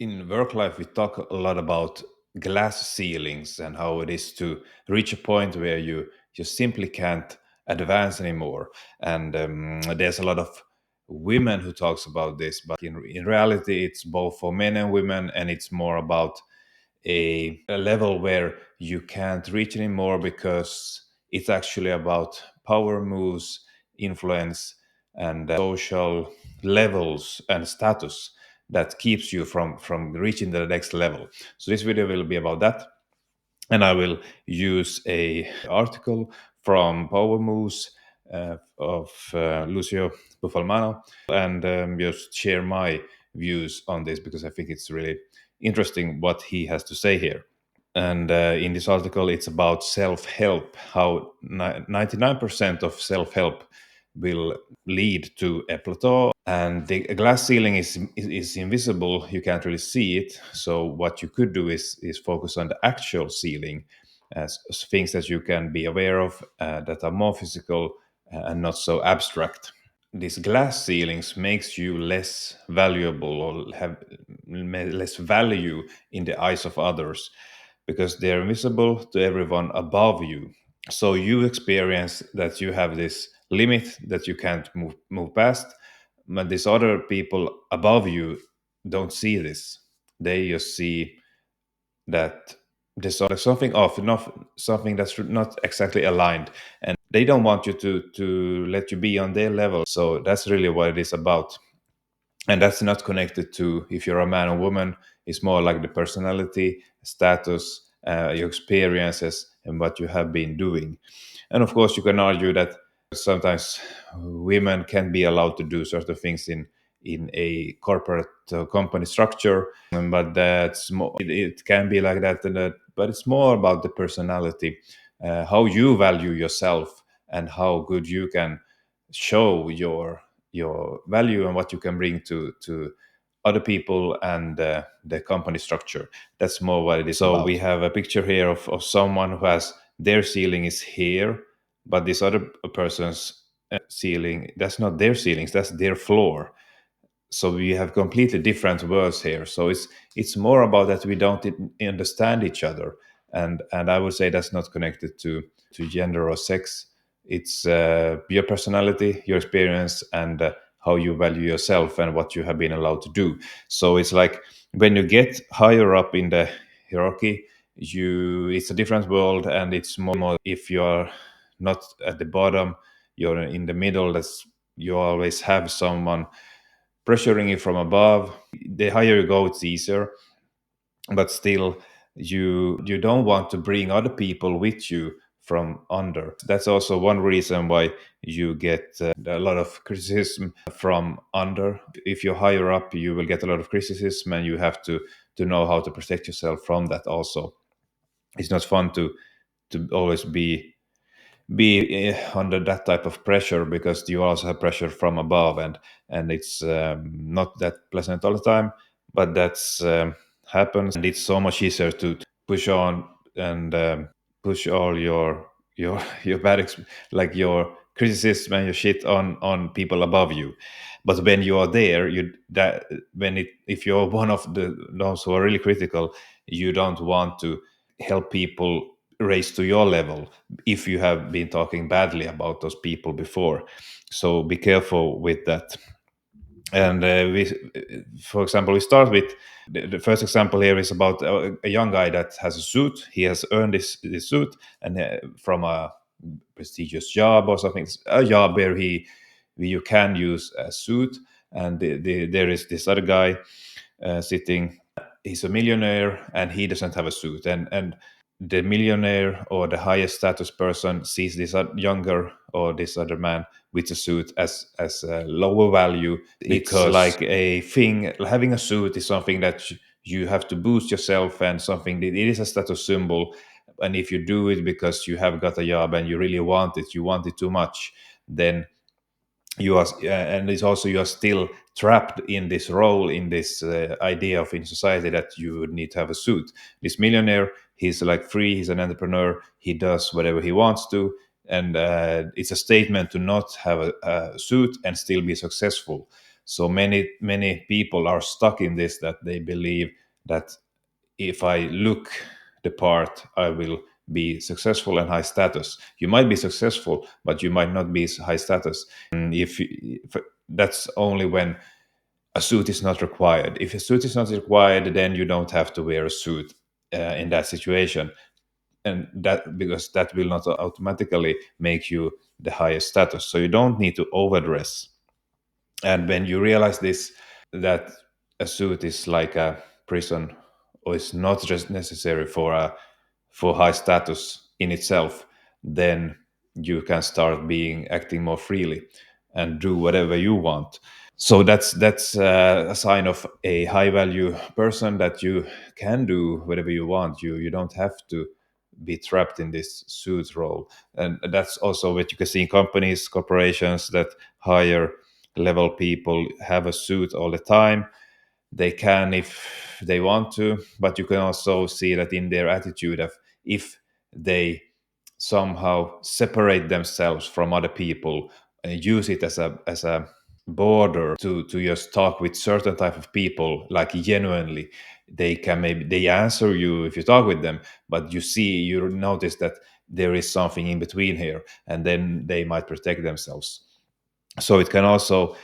In work life, we talk a lot about glass ceilings and how it is to reach a point where you simply can't advance anymore. And there's a lot of women who talks about this, but in reality, it's both for men and women, and it's more about a level where you can't reach anymore because it's actually about power moves, influence, and social levels and status that keeps you from reaching the next level. So this video will be about that, and I will use a article from Power Moves of Lucio Bufalmano, and just share my views on this because I think it's really interesting what he has to say here. And in this article, it's about self help, how 99% of self help will lead to a plateau, and the glass ceiling is invisible. You can't really see it. So, what you could do is focus on the actual ceiling as things that you can be aware of that are more physical and not so abstract. These glass ceilings makes you less valuable or have less value in the eyes of others because they're visible to everyone above you. So you experience that you have this limit that you can't move past, but these other people above you don't see this. They just see that there's something off, not something that's not exactly aligned, and they don't want you to let you be on their level. So that's really what it is about, and that's not connected to if you're a man or woman. It's more like the personality, status, your experiences, and what you have been doing. And of course, you can argue that sometimes women can be allowed to do certain things in a corporate company structure, but that's more, it can be like that, but it's more about the personality, how you value yourself, and how good you can show your value and what you can bring to other people and the company structure. That's more what it is about. So we have a picture here of someone who has their ceiling is here, but this other person's ceiling, that's not their ceilings, that's their floor. So we have completely different worlds here. So it's more about that we don't understand each other, and I would say that's not connected to gender or sex. It's your personality, your experience, and how you value yourself and what you have been allowed to do. So it's like when you get higher up in the hierarchy, you it's a different world, and it's more if you are not at the bottom, you're in the middle. That's you always have someone pressuring you from above. The higher you go, it's easier, but still, you don't want to bring other people with you from under. That's also one reason why you get a lot of criticism from under. If you're higher up, you will get a lot of criticism, and you have to know how to protect yourself from that. Also, it's not fun to always be under that type of pressure because you also have pressure from above, and it's not that pleasant all the time, but that's happens, and it's so much easier to push on and push all your your like your criticism and your shit on people above you. But when you are there, you that when it if you're one of those who are really critical, you don't want to help people raise to your level if you have been talking badly about those people before. So be careful with that. And for example, we start with the first example here is about a young guy that has a suit. He has earned this suit and from a prestigious job or something, a job where you can use a suit. And there is this other guy sitting. He's a millionaire and he doesn't have a suit. And the millionaire or the highest status person sees this younger or this other man with a suit as a lower value. It's like a thing. Having a suit is something that you have to boost yourself, and something that it is a status symbol. And if you do it because you have got a job and you really want it, you want it too much, then you are and it's also you are still trapped in this role, in this idea of in society that you would need to have a suit. This millionaire, he's like free, he's an entrepreneur, he does whatever he wants to, and it's a statement to not have a suit and still be successful. So many people are stuck in this, that they believe that if I look the part, I will be successful and high status. You might be successful, but you might not be high status. And if that's only when a suit is not required. If a suit is not required, then you don't have to wear a suit in that situation, and that, because that will not automatically make you the highest status. So you don't need to overdress. And when you realize this, that a suit is like a prison, or is not just necessary for a for high status in itself, then you can start being acting more freely and do whatever you want. So that's a sign of a high value person, that you can do whatever you want. You don't have to be trapped in this suit role. And that's also what you can see in companies, corporations, that higher level people have a suit all the time. They can if they want to, but you can also see that in their attitude of, if they somehow separate themselves from other people and use it as a border to just talk with certain type of people, like genuinely, they can, maybe they answer you if you talk with them, but you notice that there is something in between here, and then they might protect themselves. So it can also,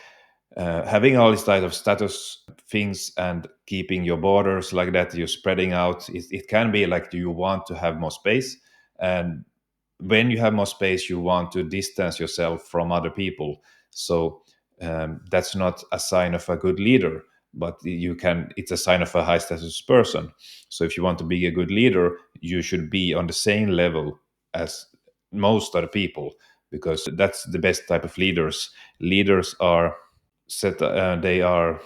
having all these type of status things and keeping your borders like that, you're spreading out, it can be like, do you want to have more space? And when you have more space, you want to distance yourself from other people. So that's not a sign of a good leader, but it's a sign of a high status person. So if you want to be a good leader, you should be on the same level as most other people, because that's the best type of leaders. Leaders are they are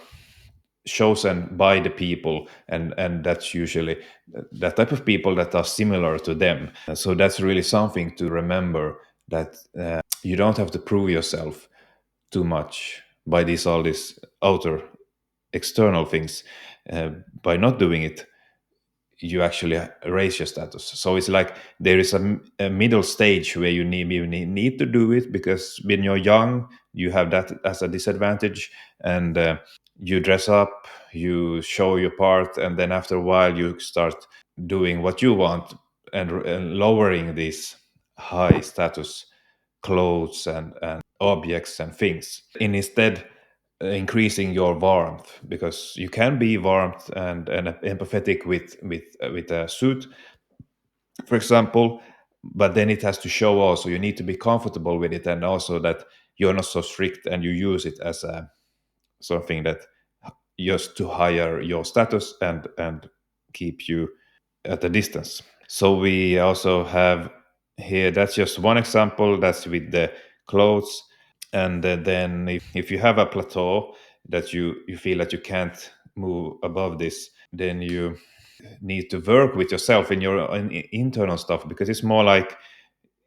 chosen by the people, and that's usually that type of people that are similar to them. So that's really something to remember, that you don't have to prove yourself too much by all these outer external things. uh, by not doing it, you actually raise your status. So it's like there is a middle stage where you need to do it, because when you're young, you have that as a disadvantage, and you dress up, you show your part, and then after a while you start doing what you want, and lowering these high status clothes and objects and things, and instead increasing your warmth, because you can be warmth and empathetic with a suit, for example, but then it has to show also. You need to be comfortable with it, and also that you're not so strict, and you use it as a something that just to higher your status and keep you at a distance. So we also have here, that's just one example, that's with the clothes. And then if you have a plateau that you feel that you can't move above this, then you need to work with yourself in your internal stuff, because it's more like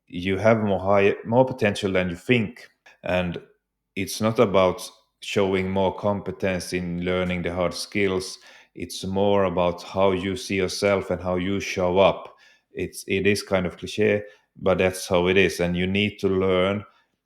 you have more potential than you think. And it's not about showing more competence in learning the hard skills. It's more about how you see yourself and how you show up. It is kind of cliche, but that's how it is. And you need to learn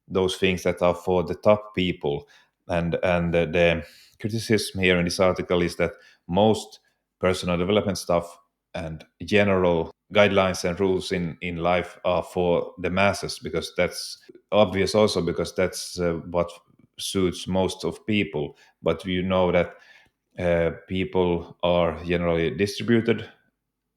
those things that are for the top people. And the criticism here in this article is that most personal development stuff and general guidelines and rules in life are for the masses, because that's obvious, also because that's what suits most of people. But you know that people are generally distributed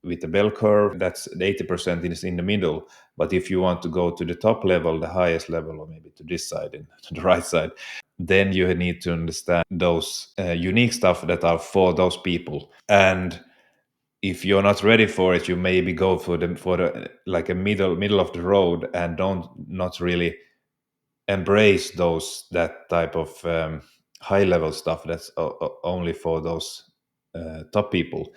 with a bell curve. That's the 80% is in the middle. But if you want to go to the top level, the highest level, or maybe to this side and to the right side, then you need to understand those unique stuff that are for those people. And if you're not ready for it, you maybe go for the like a middle of the road, and don't not really embrace that type of high level stuff that's only for those top people.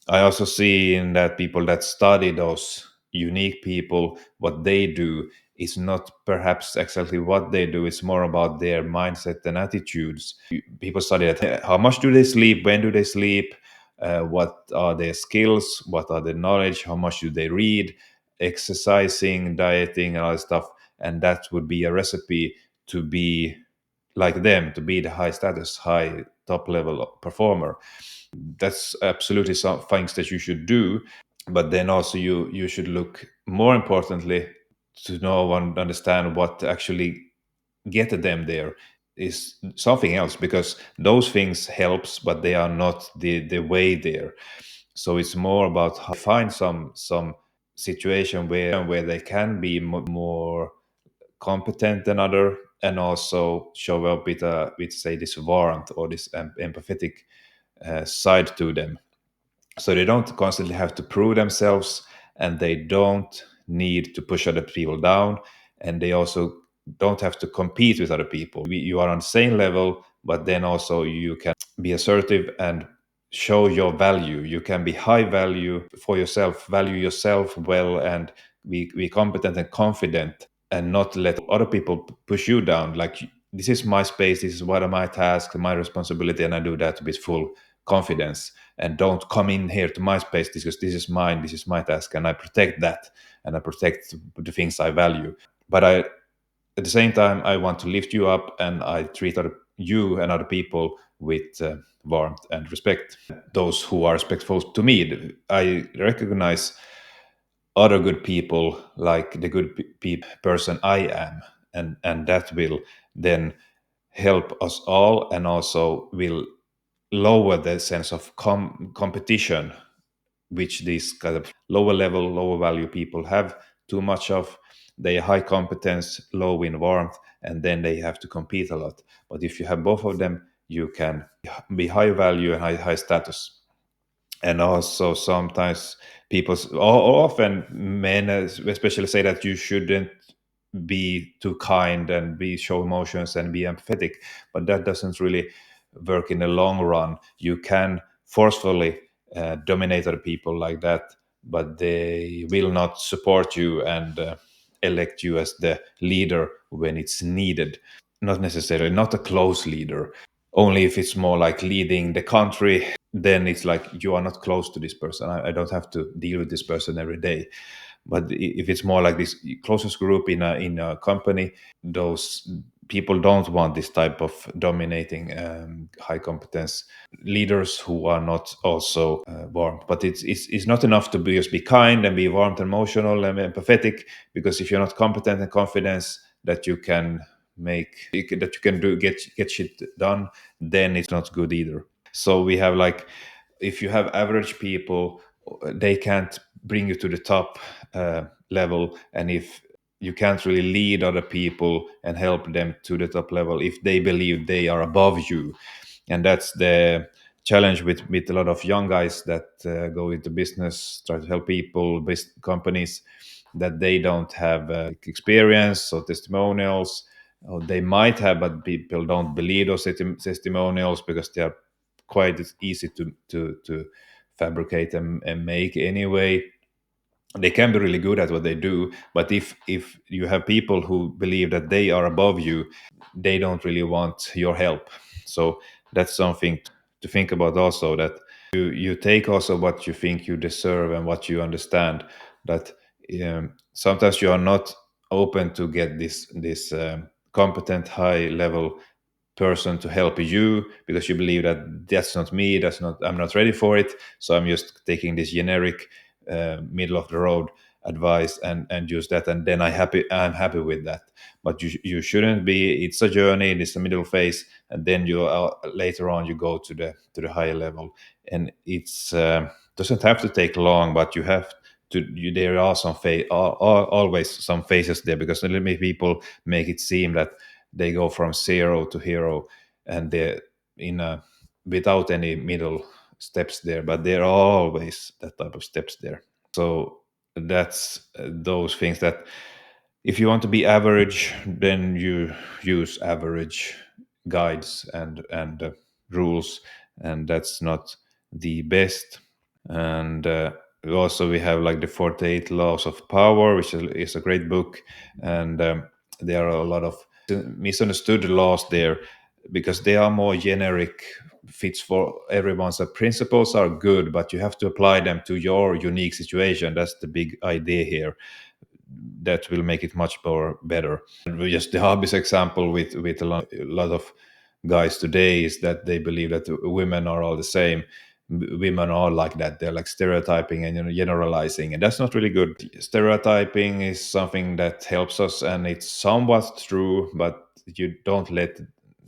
I also see in that people that study those unique people, what they do is not perhaps exactly what they do. It's more about their mindset and attitudes. People study that, how much do they sleep, when do they sleep, what are their skills, what are their knowledge, how much do they read, exercising, dieting, and all that stuff. And that would be a recipe to be like them to be the high status, high top level performer. That's absolutely some things that you should do, but then also you should look more importantly to know and understand what actually get them there is something else, because those things helps but they are not the way there. So it's more about how to find some situation where they can be more competent than other, and also show up with say this warmth or this empathetic side to them, so they don't constantly have to prove themselves, and they don't need to push other people down, and they also don't have to compete with other people. You are on the same level, but then also you can be assertive and show your value. You can be high value for yourself, value yourself well, and be competent and confident, and not let other people push you down. Like, this is my space, this is what are my tasks, my responsibility, and I do that with full confidence. And don't come in here to my space because this is mine, this is my task, and I protect that, and I protect the things I value. But I, at the same time, I want to lift you up, and I treat you and other people with warmth and respect. Those who are respectful to me, I recognize other good people like the good person I am, and that will then help us all, and also will lower the sense of competition, which these kind of lower level, lower value people have too much of. They are high competence, low in warmth, and then they have to compete a lot. But if you have both of them, you can be high value and high status. And also sometimes people, often men especially, say that you shouldn't be too kind and be show emotions and be empathetic, but that doesn't really work in the long run. You can forcefully dominate other people like that, but they will not support you and elect you as the leader when it's needed. Not necessarily, not a close leader. Only if it's more like leading the country, then it's like you are not close to this person. I don't have to deal with this person every day. But if it's more like this closest group in a company, those people don't want this type of dominating high competence leaders who are not also warm. But it's not enough to be, just be kind and be warm and emotional and empathetic, because if you're not competent and confident that you can that you can do get shit done, then it's not good either. So we have like, if you have average people, they can't bring you to the top level, and if you can't really lead other people and help them to the top level if they believe they are above you. And that's the challenge with a lot of young guys that go into business, try to help people, companies, that they don't have experience or testimonials, or they might have, but people don't believe those testimonials because they are quite easy to fabricate and make anyway. They can be really good at what they do, but if you have people who believe that they are above you, they don't really want your help. So that's something to think about also, that you take also what you think you deserve and what you understand, that sometimes you are not open to get this competent high level person to help you because you believe that that's not me, that's not, I'm not ready for it, so I'm just taking this generic middle of the road advice and use that, and then I'm happy with that. But you shouldn't be. It's a journey, it's a middle phase, and then you later on you go to the higher level, and it's doesn't have to take long, but you have there are some always some phases there, because many people make it seem that they go from zero to hero, and they're in a without any middle steps there, but there are always that type of steps there. So that's those things that, if you want to be average, then you use average guides and rules, and that's not the best. And also we have like the 48 laws of power, which is a great book, and there are a lot of misunderstood laws there because they are more generic, fits for everyone's principles are good, but you have to apply them to your unique situation. That's the big idea here. that will make it much more better. And just the hobbies example with a lot of guys today is that they believe that women are all the same. Women are like that. They're like stereotyping and generalizing, and that's not really good. Stereotyping is something that helps us, and it's somewhat true, but you don't let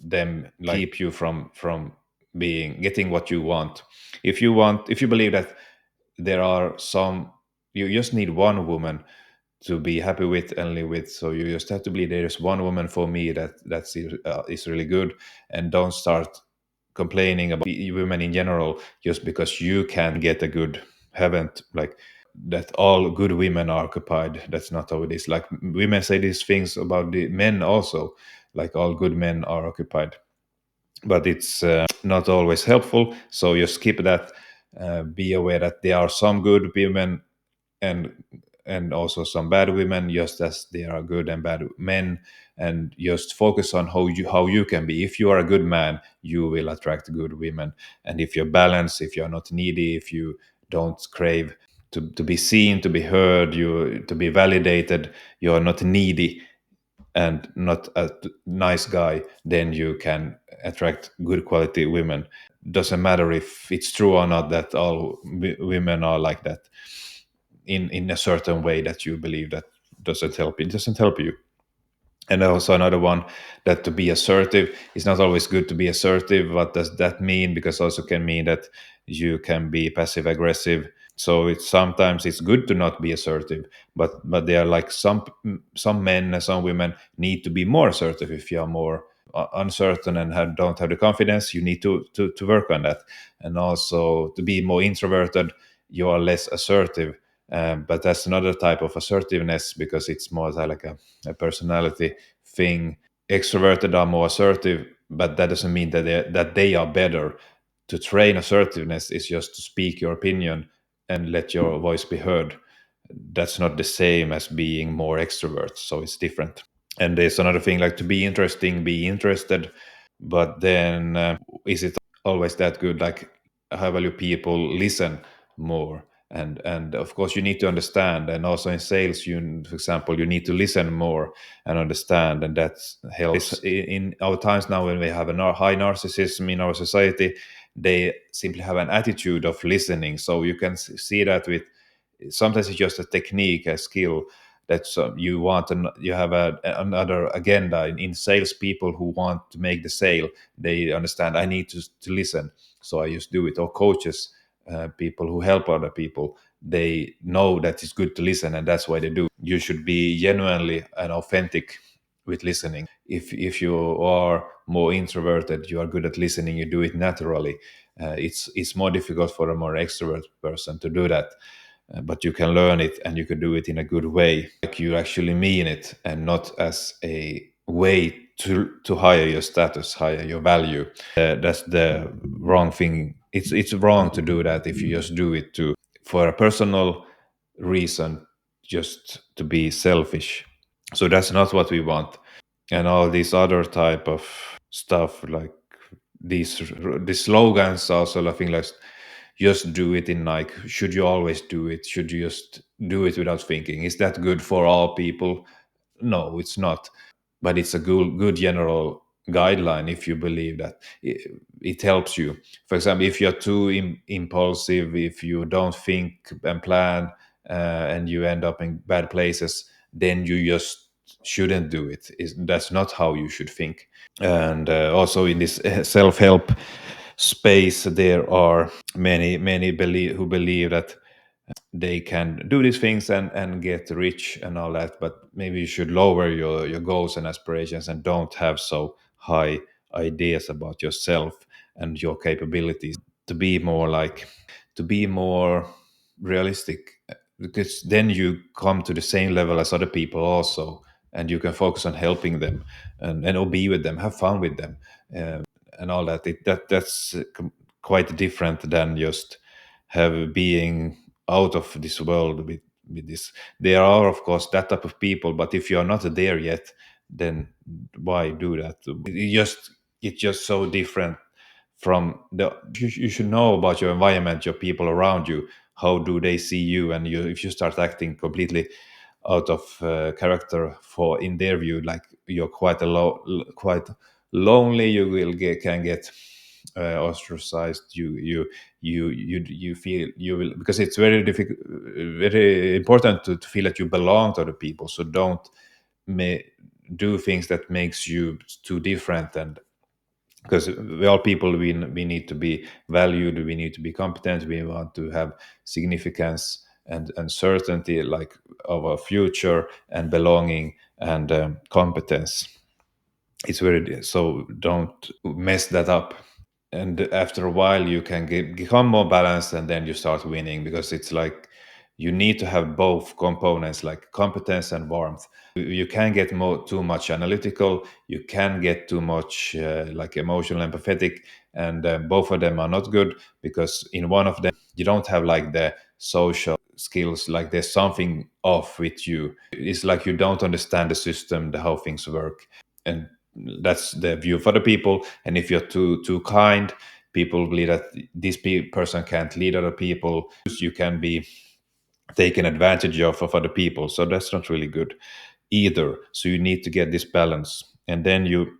them like keep you from being getting what you want. If you believe that there are some, you just need one woman to be happy with and live with. So you just have to believe there's one woman for me is really good, and don't start complaining about women in general just because you can get a good, haven't like that all good women are occupied. That's not how it is. Like women say these things about the men also, like all good men are occupied, but it's not always helpful. So you skip that. Be aware that there are some good women and also some bad women, just as there are good and bad men. And just focus on how you can be. If you are a good man, you will attract good women. And if you're balanced, if you're not needy, if you don't crave to be seen, to be heard, you to be validated, you are not needy and not a nice guy, then you can attract good quality women. Doesn't matter if it's true or not that all women are like that in a certain way that you believe. That doesn't help. It doesn't help you. And also another one, that to be assertive, it's not always good to be assertive. What does that mean? Because also can mean that you can be passive aggressive. So it's sometimes it's good to not be assertive, but there are like some men and some women need to be more assertive. If you are more uncertain and don't have the confidence, you need to work on that. And also to be more introverted, you are less assertive. But that's another type of assertiveness, because it's more like a personality thing. Extroverted are more assertive, but that doesn't mean that they are better. To train assertiveness is just to speak your opinion and let your voice be heard. That's not the same as being more extrovert, so it's different. And there's another thing, like to be interesting, be interested. But then is it always that good? Like high value people listen more, and of course you need to understand. And also in sales, you, for example, you need to listen more and understand, and that helps. In our times now, when we have a high narcissism in our society, they simply have an attitude of listening. So you can see that with, sometimes it's just a technique, a skill, that you want, and you have another agenda in sales. People who want to make the sale, they understand I need to listen, so I just do it. Or coaches, people who help other people, they know that it's good to listen, and that's why they do. You should be genuinely and authentic with listening. If you are more introverted, you are good at listening, you do it naturally. It's more difficult for a more extrovert person to do that. But you can learn it, and you can do it in a good way, like you actually mean it, and not as a way to higher your status, higher your value. That's the wrong thing. It's wrong to do that if you just do it to for a personal reason, just to be selfish. So that's not what we want. And all these other type of stuff, like these slogans also, I think, like just do it in like, should you always do it? Should you just do it without thinking? Is that good for all people? No, it's not. But it's a good general guideline if you believe that it helps you. For example, if you're too impulsive, if you don't think and plan, and you end up in bad places, then you just shouldn't do it. That's not how you should think. And also in this self-help space, there are many who believe that they can do these things and get rich and all that. But maybe you should lower your goals and aspirations, and don't have so high ideas about yourself and your capabilities. To be more like, to be more realistic, because then you come to the same level as other people also, and you can focus on helping them, and be with them, have fun with them, and all that. That's quite different than just have being out of this world with this. There are of course that type of people, but if you are not there yet, then why do that? It's just so different from the. You should know about your environment, your people around you. How do they see you? And you, if you start acting completely out of character for in their view, like you're quite lonely, you will get can get ostracized, you feel you will, because it's very difficult, very important to feel that you belong to other people. So don't may do things that makes you too different. And because we are people, we need to be valued, we need to be competent, we want to have significance and certainty, like of our future and belonging and competence. It's very, so don't mess that up. And after a while you can become more balanced, and then you start winning, because it's like you need to have both components, like competence and warmth. You can get too much analytical, you can get too much like emotional, empathetic, and both of them are not good, because in one of them you don't have like the social skills, like there's something off with you. It's like you don't understand the system, the how things work. And that's the view for the people. And if you're too kind, people believe that this person can't lead other people, you can be taken advantage of other people. So that's not really good either. So you need to get this balance, and then you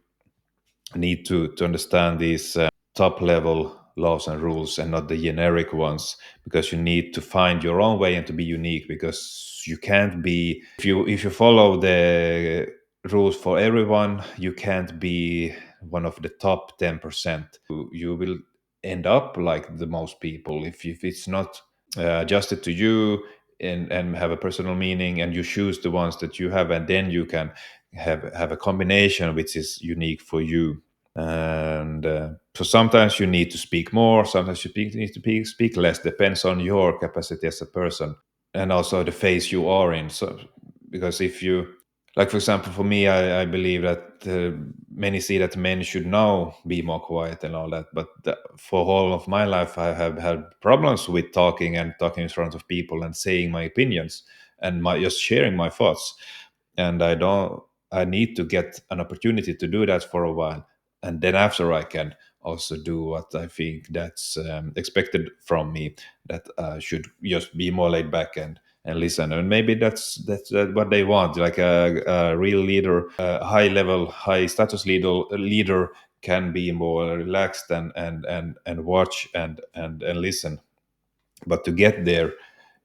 need to understand these top level laws and rules, and not the generic ones, because you need to find your own way and to be unique. Because you can't be, if you follow the rules for everyone, you can't be one of the top 10%. You will end up like the most people if it's not adjusted to you, and have a personal meaning, and you choose the ones that you have, and then you can have a combination which is unique for you. And so sometimes you need to speak more, sometimes you need to speak less, depends on your capacity as a person, and also the phase you are in. So because if you, like for example, for me, I believe that many see that men should now be more quiet and all that, but for all of my life I have had problems with talking in front of people and saying my opinions, and my just sharing my thoughts. And I need to get an opportunity to do that for a while, and then after I can also do what I think that's expected from me, that should just be more laid back and listen. And maybe that's what they want, like a real leader, a high level, high status leader can be more relaxed and watch and listen. But to get there,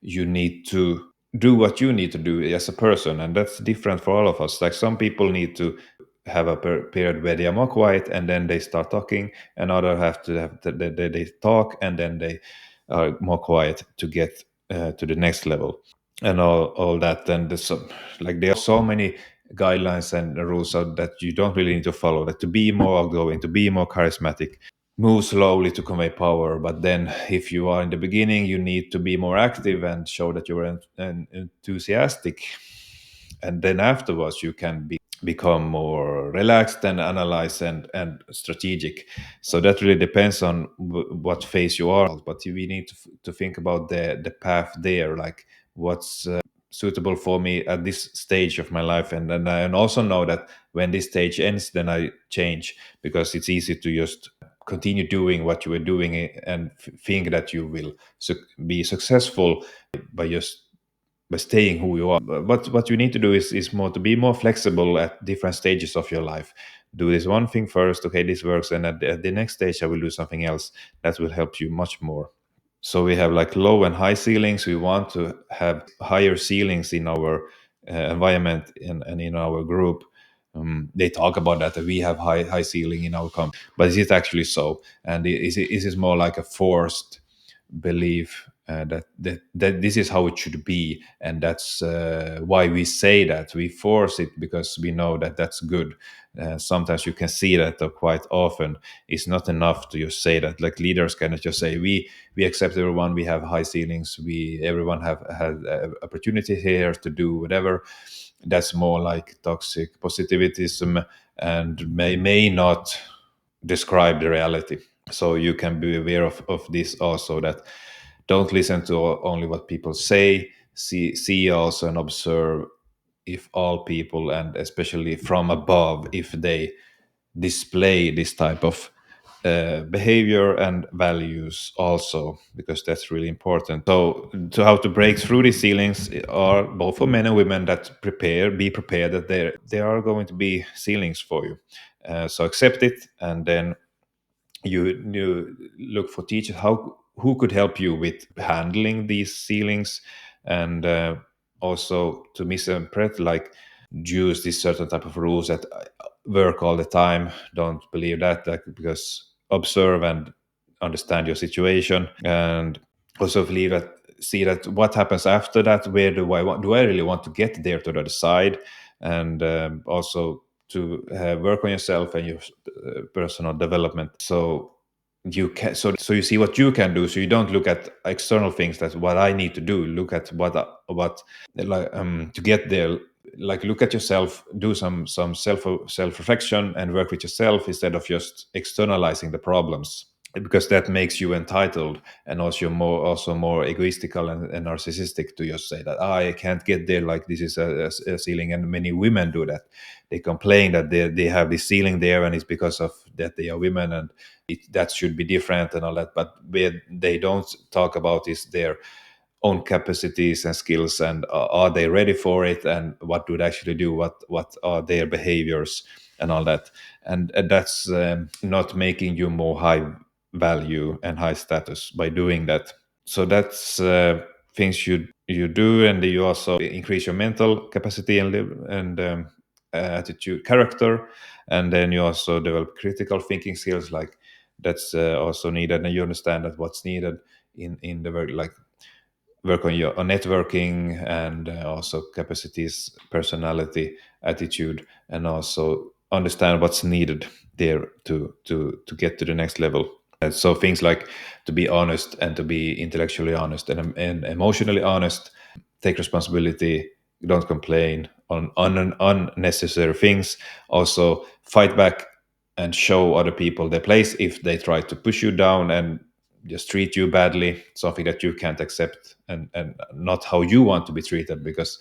you need to do what you need to do as a person, and that's different for all of us. Like some people need to have a period where they are more quiet and then they start talking, and other have to have they talk and then they are more quiet to get to the next level, and all that. And there's like there are so many guidelines and rules out that you don't really need to follow, that to be more outgoing, to be more charismatic, move slowly to convey power. But then if you are in the beginning, you need to be more active and show that you're enthusiastic, and then afterwards you can become more relaxed and analyze and strategic. So that really depends on what phase you are. But we need to think about the path there, like what's suitable for me at this stage of my life. And then I also know that when this stage ends, then I change, because it's easy to just continue doing what you were doing, and think that you will be successful by just by staying who you are. But what you need to do is more to be more flexible at different stages of your life. Do this one thing first, okay, this works, and at the next stage I will do something else that will help you much more. So we have like low and high ceilings. We want to have higher ceilings in our environment and in our group. They talk about that we have high ceiling in our company, but is it actually so? And is it more like a forced belief that this is how it should be, and that's why we say that we force it, because we know that that's good. Sometimes you can see that quite often it's not enough to just say that. Like leaders cannot just say we accept everyone, we have high ceilings, we everyone have had opportunity here to do whatever. That's more like toxic positivism, and may not describe the reality. So you can be aware of this also, that don't listen to only what people say. See also and observe if all people, and especially from above, if they display this type of behavior and values also, because that's really important. So to how to break through these ceilings are both for men and women that be prepared that there are going to be ceilings for you. So accept it, and then you look for teachers who could help you with handling these ceilings, and also to misinterpret, like use this certain type of rules that work all the time. Don't believe that, like, because observe and understand your situation, and also believe that, see that what happens after that, where do I really want to get there to the other side, and also to work on yourself and your personal development. So you can, so you see what you can do, so you don't look at external things, that's what I need to do. Look at what like to get there, like look at yourself, do some self reflection and work with yourself instead of just externalizing the problems, because that makes you entitled, and also more egoistical and narcissistic, to just say that, "Ah, I can't get there, like this is a ceiling." And many women do that. They complain that they have this ceiling there, and it's because of that they are women, and that should be different and all that. But where they don't talk about is their own capacities and skills, and are they ready for it, and what do they actually do, what are their behaviors and all that. And that's not making you more high value and high status by doing that. So that's things you do, and you also increase your mental capacity and attitude, character, and then you also develop critical thinking skills, like that's also needed, and you understand that what's needed in the work, like work on your on networking, and also capacities, personality, attitude, and also understand what's needed there to get to the next level. So things like to be honest, and to be intellectually honest, and emotionally honest, take responsibility, don't complain on unnecessary things, also fight back and show other people their place if they try to push you down and just treat you badly, something that you can't accept, and not how you want to be treated. Because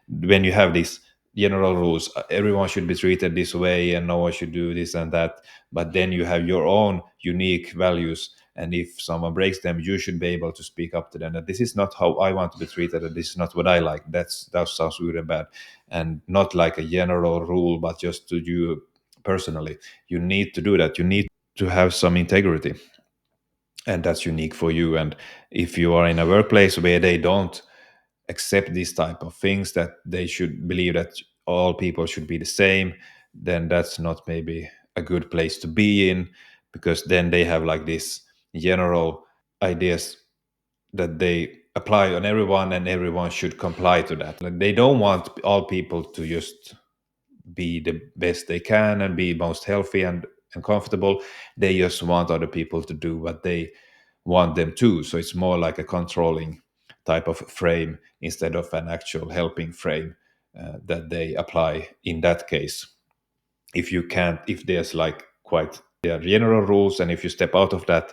when you have these general rules, everyone should be treated this way and no one should do this and that, but then you have your own unique values, and if someone breaks them, you should be able to speak up to them that this is not how I want to be treated, and this is not what I like. That sounds good and bad, and not like a general rule, but just to you personally. You need to do that. You need to have some integrity, and that's unique for you. And if you are in a workplace where they don't accept these type of things, that they should believe that all people should be the same, then that's not maybe a good place to be in, because then they have like this general ideas that they apply on everyone, and everyone should comply to that. Like, they don't want all people to just be the best they can and be most healthy and comfortable. They just want other people to do what they want them to. So it's more like a controlling type of frame instead of an actual helping frame that they apply in that case. If you can't, if there's like quite there are general rules, and if you step out of that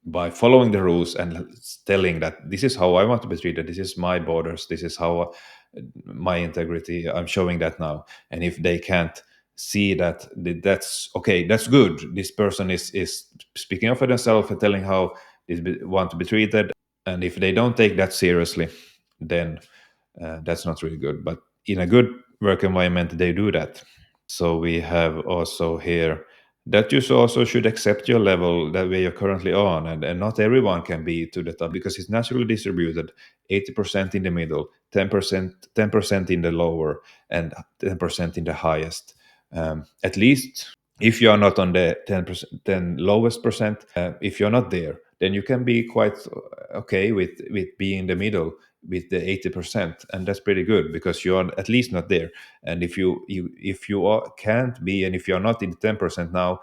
by following the rules and telling that this is how I want to be treated, this is my borders, this is how my integrity, I'm showing that now. And if they can't see that, that's okay, that's good, this person is speaking up for themselves and telling how they want to be treated, and if they don't take that seriously, then that's not really good. But in a good work environment, they do that. So we have also here that you also should accept your level that where you're currently on, and not everyone can be to the top, because it's naturally distributed. 80% in the middle, 10% in the lower, and 10% in the highest. At least if you are not on the 10%, 10 lowest percent, if you're not there, then you can be quite okay with being in the middle with the 80%, and that's pretty good because you're at least not there. And if you can't be, and if you're not in the 10% now,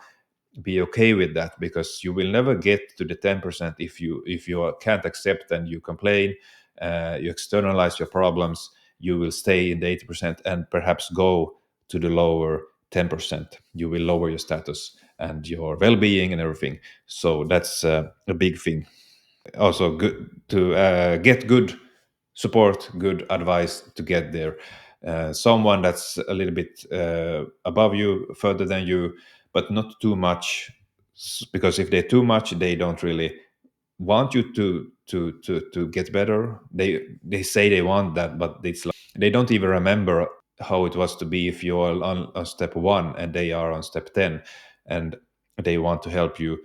be okay with that, because you will never get to the 10% if you can't accept and you complain, you externalize your problems. You will stay in the 80% and perhaps go to the lower 10%. You will lower your status and your well-being and everything. So that's a big thing. Also good to get good support, good advice to get there. Someone that's a little bit above you, further than you, but not too much, Because if they're too much, they don't really want you to get better. They say they want that, but it's like they don't even remember how it was to be if you're on step 1 and they are on step 10, and they want to help you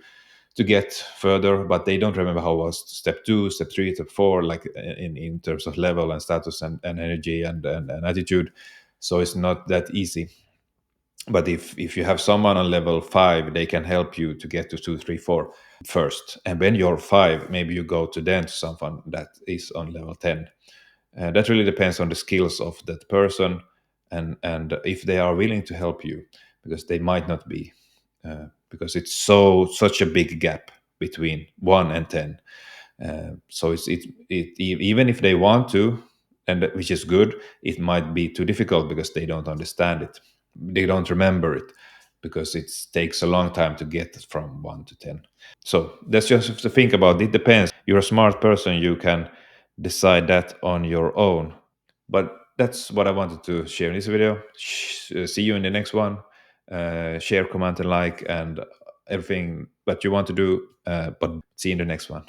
to get further, but they don't remember how it was step 2, step 3, step 4, like in terms of level and status and energy and attitude. So it's not that easy. But if you have someone on level 5, they can help you to get to 2, 3, 4 first, and when you're 5, maybe you go to then to someone that is on level 10. That really depends on the skills of that person, and if they are willing to help you, because they might not be, because it's such a big gap between 1 and 10. So even if they want to, and which is good, it might be too difficult because they don't understand it, they don't remember it, because it takes a long time to get from 1 to 10. So that's just to think about. It depends. You're a smart person, you can decide that on your own. But that's what I wanted to share in this video. See you in the next one. Share, comment, and like, and everything that you want to do. But see you in the next one.